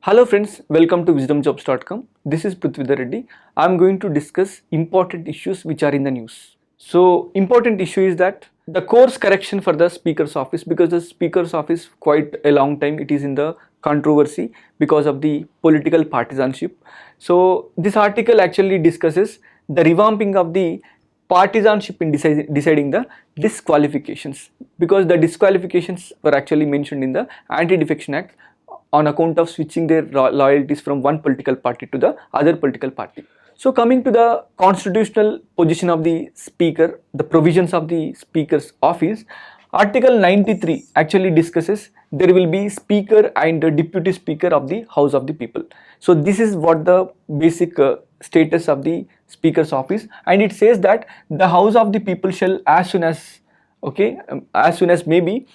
Hello friends, welcome to wisdomjobs.com. This is Prithvidhar Reddy. I am going to discuss important issues which are in the news. So important issue is that the course correction for the speaker's office, because the speaker's office quite a long time it is in the controversy because of the political partisanship. So this article actually discusses the revamping of the partisanship in deciding the disqualifications, because the disqualifications were actually mentioned in the Anti-Defection Act on account of switching their loyalties from one political party to the other political party. So coming to the constitutional position of the speaker, the provisions of the speaker's office, Article 93 actually discusses there will be speaker and deputy speaker of the House of the People. So this is what the basic status of the speaker's office, and it says that the House of the People shall as soon as may be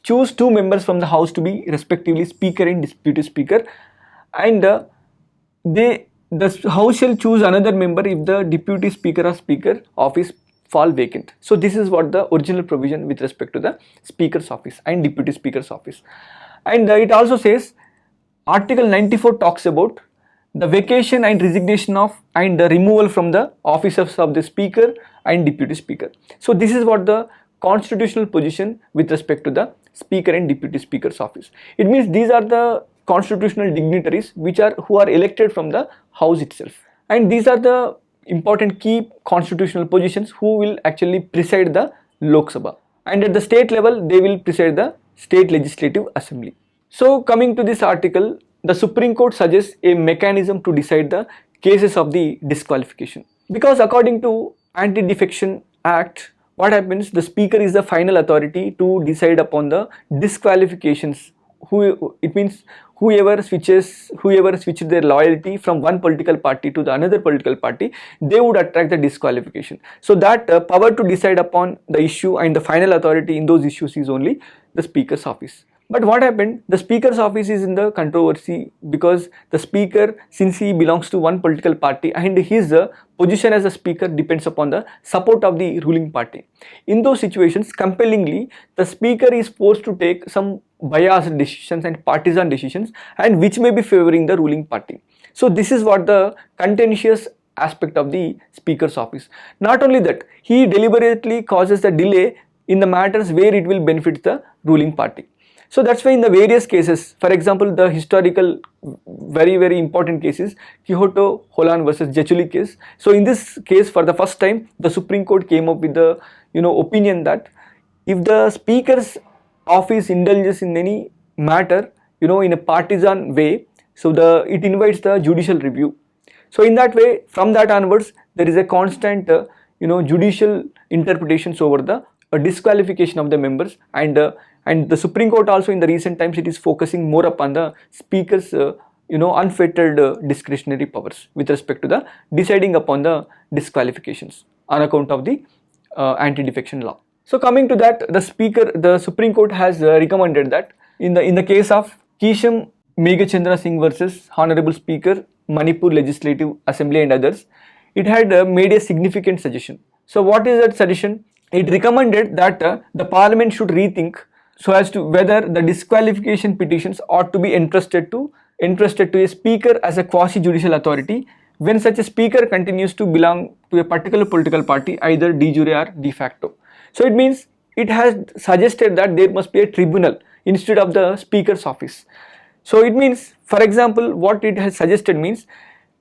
choose two members from the house to be respectively speaker and deputy speaker, and the house shall choose another member if the deputy speaker or speaker office fall vacant. So this is what the original provision with respect to the speaker's office and deputy speaker's office. And it also says Article 94 talks about the vacation and resignation of and the removal from the offices of the speaker and deputy speaker. So this is what the constitutional position with respect to the speaker and deputy speaker's office. It means these are the constitutional dignitaries who are elected from the house itself, and these are the important key constitutional positions who will actually preside the Lok Sabha, and at the state level they will preside the state legislative assembly. So coming to this article, the Supreme Court suggests a mechanism to decide the cases of the disqualification, because according to Anti-Defection Act, what happens, the speaker is the final authority to decide upon the disqualifications. It means whoever switches their loyalty from one political party to the another political party, they would attract the disqualification. So that power to decide upon the issue and the final authority in those issues is only the speaker's office. But what happened, the speaker's office is in the controversy because the speaker, since he belongs to one political party, and his position as a speaker depends upon the support of the ruling party. In those situations, compellingly, the speaker is forced to take some biased decisions and partisan decisions, and which may be favoring the ruling party. So this is what the contentious aspect of the speaker's office. Not only that, he deliberately causes the delay in the matters where it will benefit the ruling party. So that's why in the various cases, for example, the historical very important cases, Quixote Holland versus Jechuli case. So in this case, for the first time, the Supreme Court came up with the opinion that if the speaker's office indulges in any matter in a partisan way, so it invites the judicial review. So in that way, from that onwards, there is a constant judicial interpretations over the disqualification of the members, and the Supreme Court also in the recent times it is focusing more upon the speaker's unfettered discretionary powers with respect to the deciding upon the disqualifications on account of the anti-defection law. So coming to that, the Supreme Court has recommended that in the case of Kisham Meghachandra Singh versus Honorable Speaker, Manipur Legislative Assembly and others, it had made a significant suggestion. So what is that suggestion? It recommended that the Parliament should rethink so as to whether the disqualification petitions ought to be entrusted to a speaker as a quasi-judicial authority when such a speaker continues to belong to a particular political party, either de jure or de facto. So it means it has suggested that there must be a tribunal instead of the speaker's office. So it means, for example, what it has suggested means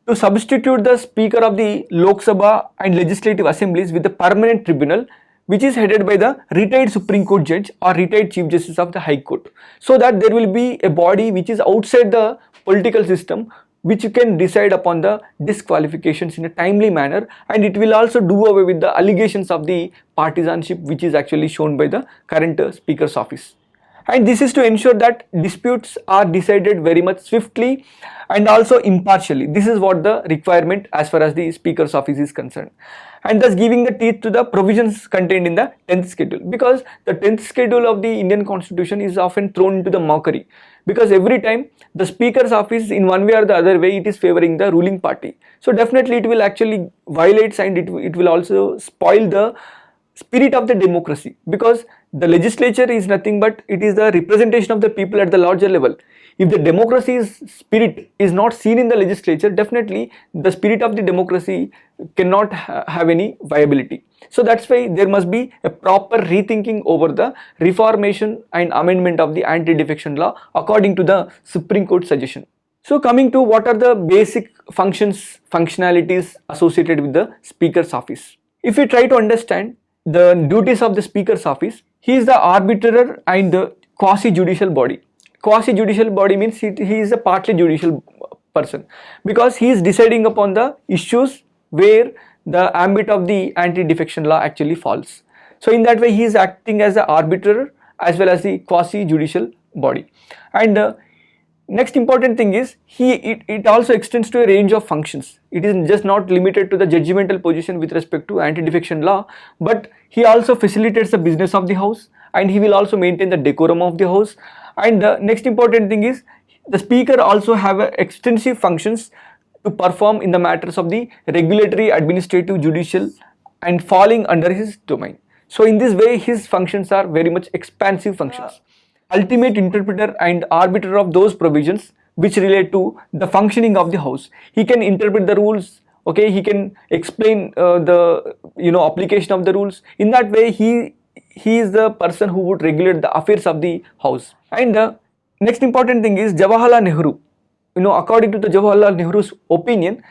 to substitute the speaker of the Lok Sabha and legislative assemblies with a permanent tribunal which is headed by the retired Supreme Court judge or retired Chief Justice of the High Court, so that there will be a body which is outside the political system which can decide upon the disqualifications in a timely manner, and it will also do away with the allegations of the partisanship which is actually shown by the current speaker's office. And this is to ensure that disputes are decided very much swiftly and also impartially. This is what the requirement as far as the speaker's office is concerned, and thus giving the teeth to the provisions contained in the 10th schedule, because the 10th schedule of the Indian Constitution is often thrown into the mockery, because every time the speaker's office in one way or the other way it is favoring the ruling party. So definitely it will actually violate and it will also spoil the spirit of the democracy, because the legislature is nothing but it is the representation of the people at the larger level. If the democracy's spirit is not seen in the legislature, definitely the spirit of the democracy cannot have any viability. So that's why there must be a proper rethinking over the reformation and amendment of the anti-defection law according to the Supreme Court suggestion. So coming to what are the basic functionalities associated with the Speaker's office. If we try to understand the duties of the Speaker's office, he is the arbiter and the quasi-judicial body. Quasi-judicial body means he is a partly judicial person, because he is deciding upon the issues where the ambit of the anti-defection law actually falls. So in that way he is acting as the arbiter as well as the quasi-judicial body. And next important thing is it also extends to a range of functions. It is just not limited to the judgmental position with respect to anti-defection law, but he also facilitates the business of the house, and he will also maintain the decorum of the house. And the next important thing is the speaker also have extensive functions to perform in the matters of the regulatory, administrative, judicial, and falling under his domain. So in this way his functions are very much expansive functions. Ultimate interpreter and arbiter of those provisions which relate to the functioning of the house. He can interpret the rules, okay, he can explain the application of the rules. In that way he is the person who would regulate the affairs of the house. And the next important thing is Jawaharlal Nehru. According to the Jawaharlal Nehru's opinion,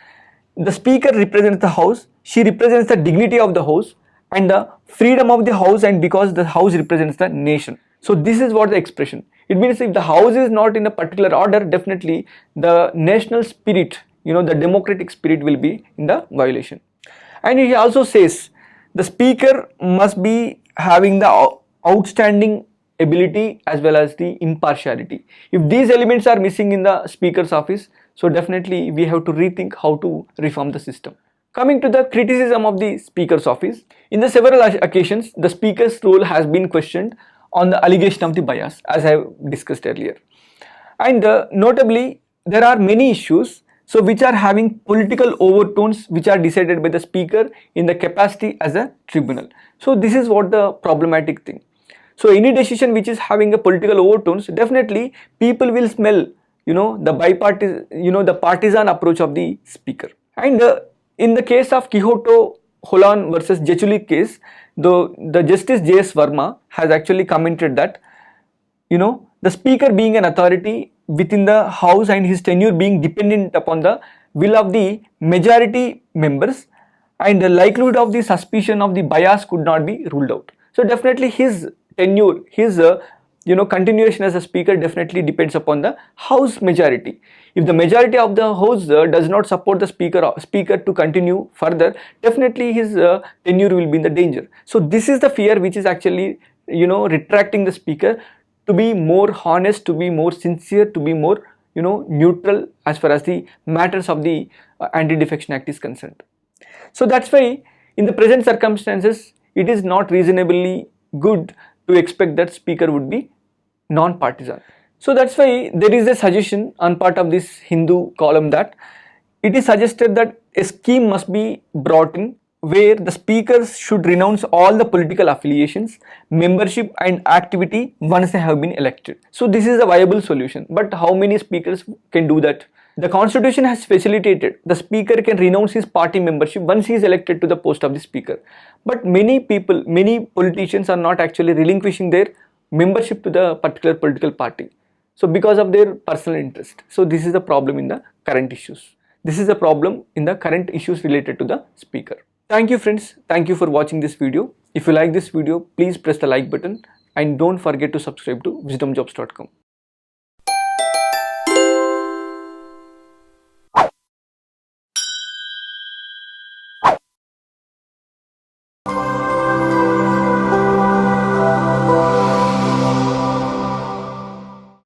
the speaker represents the house, she represents the dignity of the house and the freedom of the house, and because the house represents the nation. So this is what the expression. It means if the house is not in a particular order, definitely the national spirit, the democratic spirit will be in the violation. And he also says the speaker must be having the outstanding ability as well as the impartiality. If these elements are missing in the speaker's office, so definitely we have to rethink how to reform the system. Coming to the criticism of the speaker's office, in the several occasions the speaker's role has been questioned on the allegation of the bias, as I have discussed earlier. And notably there are many issues which are having political overtones, which are decided by the speaker in the capacity as a tribunal. So this is what the problematic thing. So any decision which is having a political overtones, definitely people will smell the partisan approach of the speaker. And in the case of Quixote Holon versus Jechulik case, the Justice J.S. Verma has actually commented that the speaker being an authority within the house and his tenure being dependent upon the will of the majority members, and the likelihood of the suspicion of the bias could not be ruled out. So definitely his tenure, his continuation as a speaker definitely depends upon the house majority. If the majority of the house does not support the speaker to continue further, definitely his tenure will be in the danger. So this is the fear which is actually retracting the speaker to be more honest, to be more sincere, to be more neutral as far as the matters of the Anti-Defection Act is concerned. So that's why in the present circumstances it is not reasonably good to expect that speaker would be non-partisan. So that's why there is a suggestion on part of this Hindu column that it is suggested that a scheme must be brought in where the speakers should renounce all the political affiliations, membership and activity once they have been elected. So this is a viable solution, but how many speakers can do that? The constitution has facilitated the speaker can renounce his party membership once he is elected to the post of the speaker. But many people, many politicians are not actually relinquishing their membership to the particular political party. So because of their personal interest. So this is the problem in the current issues. This is the problem in the current issues related to the speaker. Thank you friends. Thank you for watching this video. If you like this video, please press the like button and don't forget to subscribe to wisdomjobs.com.